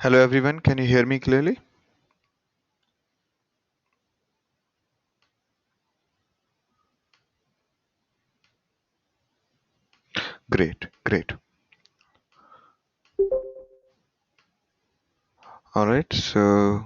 Hello everyone, can you hear me clearly? Great, great. All right, so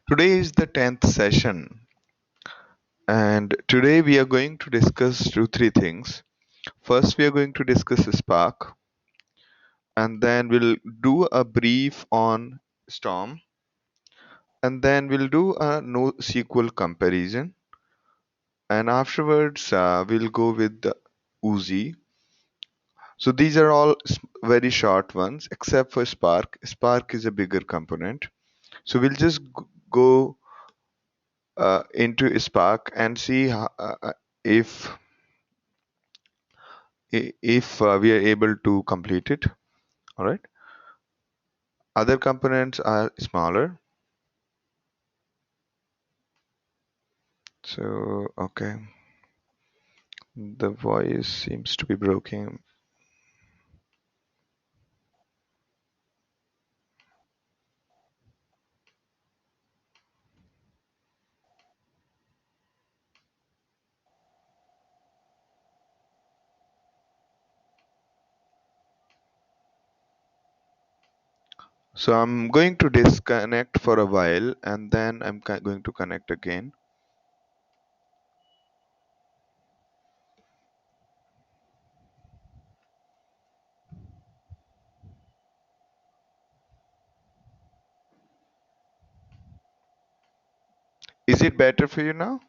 today is the 10th session, and today we are going to discuss three things. First, we are going to discuss Spark, and then we'll do a brief on Storm, and then we'll do a NoSQL comparison, and afterwards we'll go with the Uzi. So these are all very short ones, except for Spark. Spark is a bigger component. So we'll just go into Spark and see if we are able to complete it. All right. Other components are smaller. So okay, the voice seems to be broken. So I'm going to disconnect for a while and then I'm going to connect again. Is it better for you now?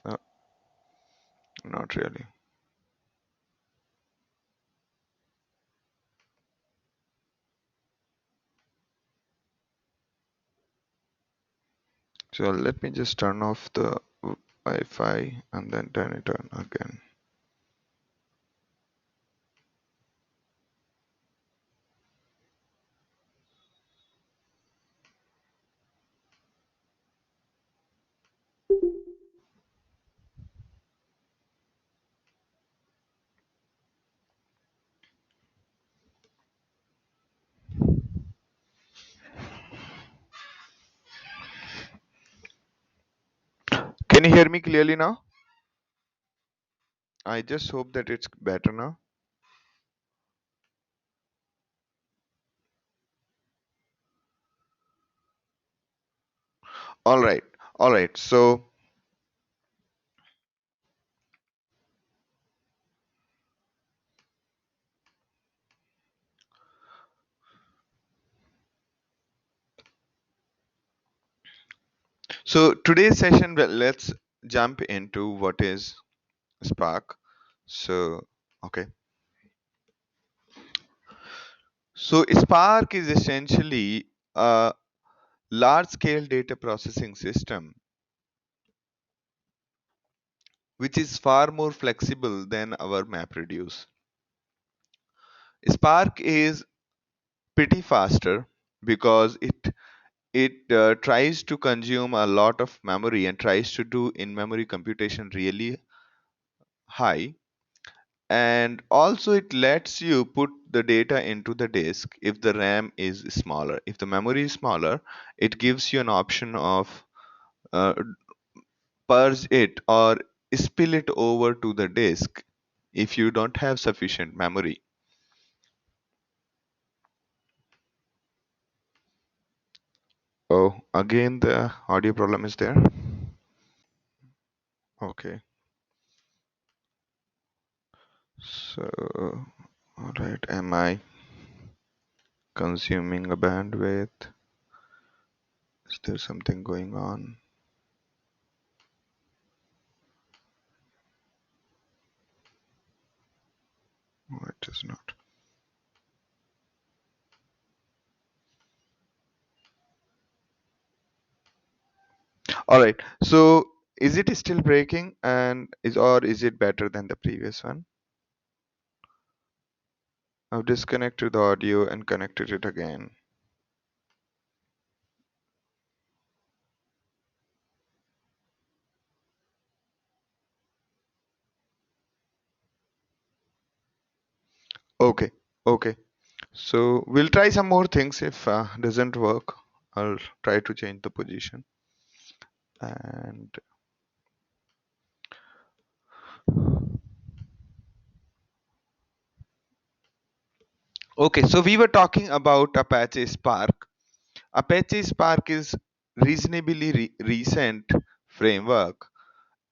Uh, Not really. So let me just turn off the Wi-Fi and then turn it on again. Can you hear me clearly now? I just hope that it's better now. All right. All right. So today's session, well, let's jump into what is Spark. So, okay. So Spark is essentially a large-scale data processing system, which is far more flexible than our MapReduce. Spark is pretty faster because it tries to consume a lot of memory and tries to do in-memory computation really high, and also it lets you put the data into the disk if the RAM is smaller. If the memory is smaller, it gives you an option of uh, purge it or spill it over to the disk if you don't have sufficient memory. Oh, again the audio problem is there. Okay, so all right, am I consuming a bandwidth? Is there something going on? No, it is not. All right. So is it still breaking and is it better than the previous one? I've disconnected the audio and connected it again. Okay, okay. So we'll try some more things. If doesn't work, I'll try to change the position. And okay, so we were talking about Apache Spark. Apache Spark is reasonably recent framework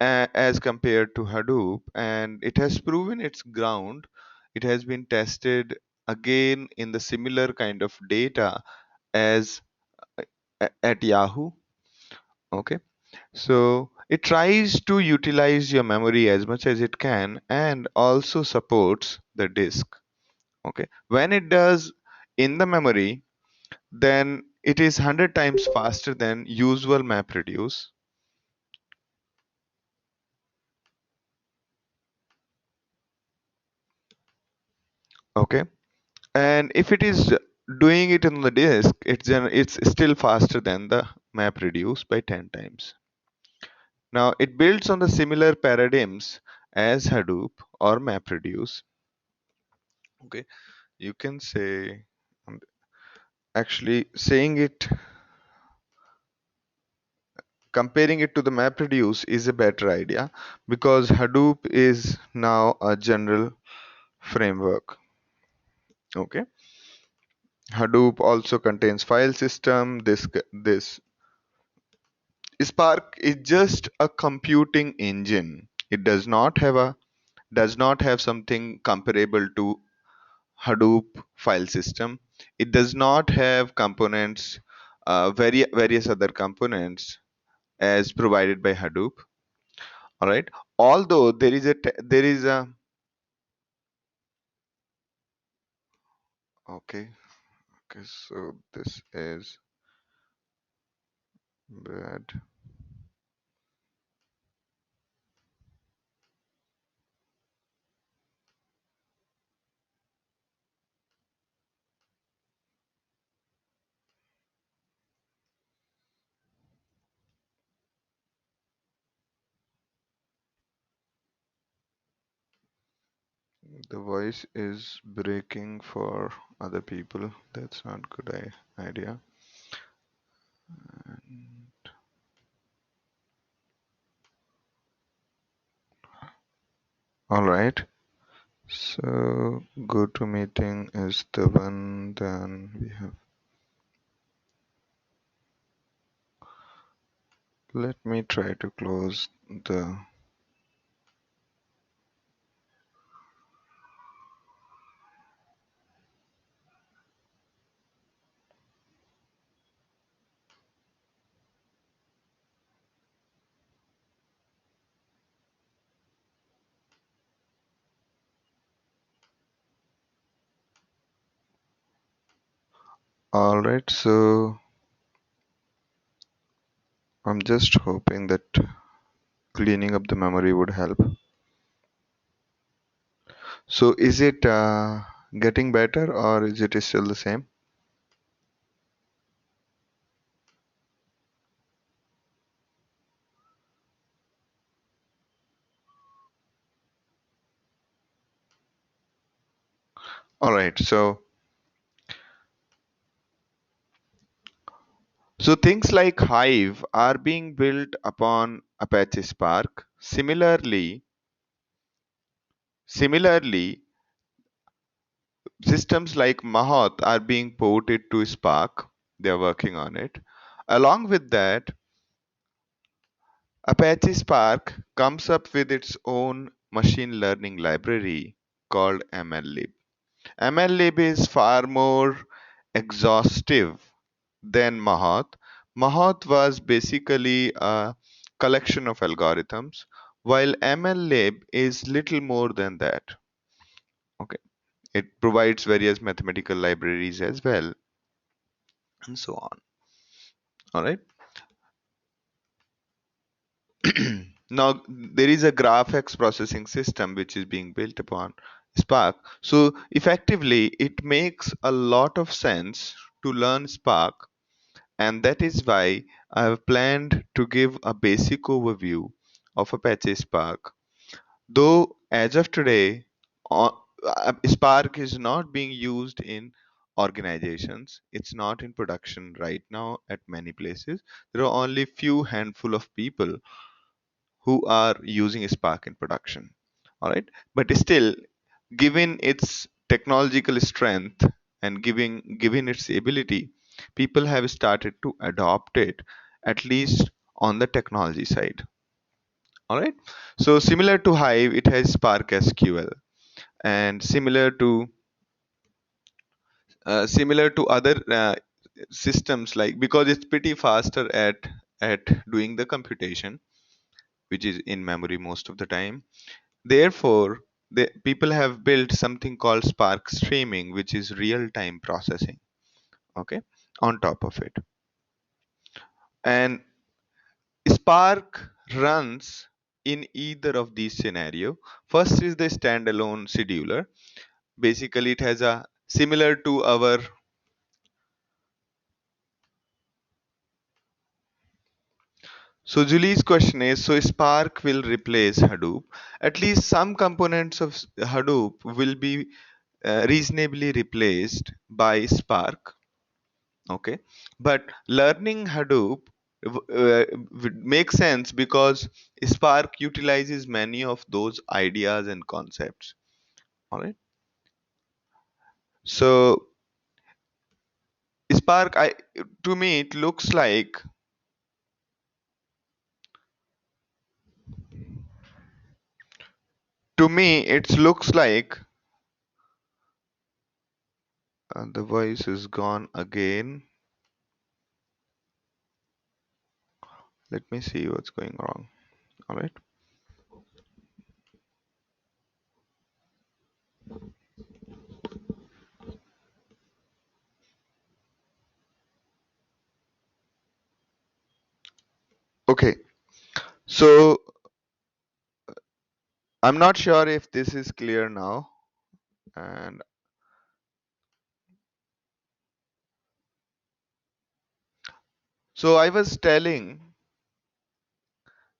as compared to Hadoop, and it has proven its ground. It has been tested again in the similar kind of data as at Yahoo. Okay, so it tries to utilize your memory as much as it can and also supports the disk. Okay, when it does in the memory, then it is 100 times faster than usual MapReduce. Okay, and if it is doing it on the disk, it's still faster than the MapReduce by 10 times. Now it builds on the similar paradigms as Hadoop or MapReduce. Okay, you can say, um, actually saying it, comparing it to the MapReduce is a better idea because Hadoop is now a general framework. Okay, Hadoop also contains file system. This Spark is just a computing engine. It does not have something comparable to Hadoop file system. It does not have components, various other components as provided by Hadoop. All right. Although there is a okay. Okay. So this is bad. The voice is breaking for other people. That's not good idea. All right. So go to meeting is the one. Then we have. Let me try to close the. All right. So I'm just hoping that cleaning up the memory would help. So is it getting better or is it still the same? All right. So things like Hive are being built upon Apache Spark. Similarly, systems like Mahout are being ported to Spark. They are working on it. Along with that, Apache Spark comes up with its own machine learning library called MLlib. MLlib is far more exhaustive than Mahout. Mahout was basically a collection of algorithms, while MLlib is little more than that. Okay, it provides various mathematical libraries as well, and so on. All right. Now there is a graphics processing system which is being built upon Spark. So effectively, it makes a lot of sense to learn Spark, and that is why I have planned to give a basic overview of Apache Spark. Though as of today, Spark is not being used in organizations. It's not in production right now at many places. There are only few handful of people who are using Spark in production. All right, but still, given its technological strength and given its ability, people have started to adopt it, at least on the technology side. All right, so similar to Hive, it has Spark SQL, and similar to other systems, like, because it's pretty faster at doing the computation, which is in memory most of the time. Therefore, people have built something called Spark Streaming, which is real-time processing. Okay, on top of it, and Spark runs in either of these scenario. First is the standalone scheduler. Basically, it has a similar to our. So Julie's question is, so Spark will replace Hadoop. At least some components of Hadoop will be reasonably replaced by Spark. Okay, but learning Hadoop would make sense because Spark utilizes many of those ideas and concepts. All right. So Spark, to me, it looks like it looks like the voice is gone again. Let me see what's going wrong. All right. Okay. So I'm not sure if this is clear now. And so I was telling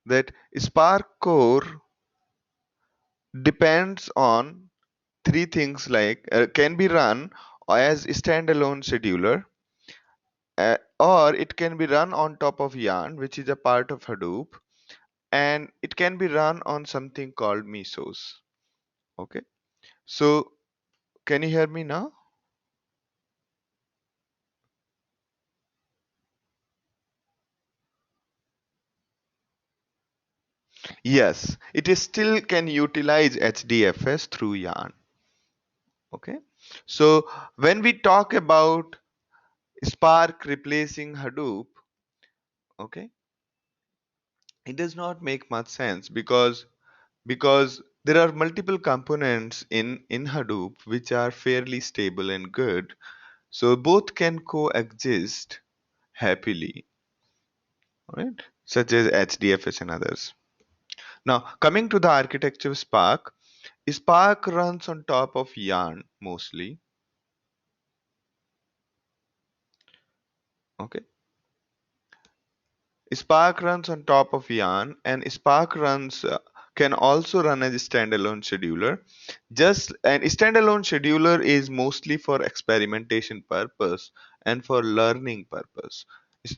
that Spark Core depends on three things, like can be run as standalone scheduler, or it can be run on top of Yarn, which is a part of Hadoop, and it can be run on something called Mesos. Okay. So can you hear me now? Yes, it is still can utilize HDFS through Yarn. Okay. So when we talk about Spark replacing Hadoop, okay, it does not make much sense because there are multiple components in Hadoop which are fairly stable and good. So both can coexist happily, right? Such as HDFS and others. Now, coming to the architecture of Spark, Spark runs on top of Yarn mostly. Okay. Spark runs on top of Yarn, and Spark runs can also run as a standalone scheduler. Just and standalone scheduler is mostly for experimentation purpose and for learning purpose. S-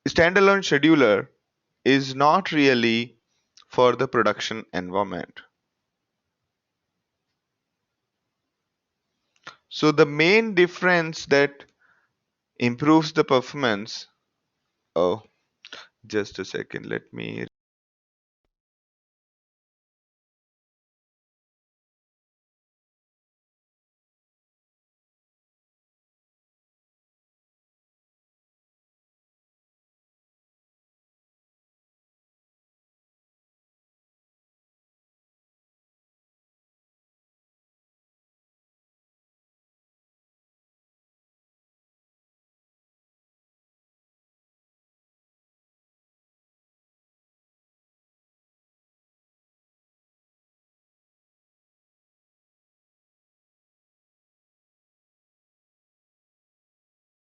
Standalone scheduler is not really for the production environment. So the main difference that improves the performance. Oh, just a second. Let me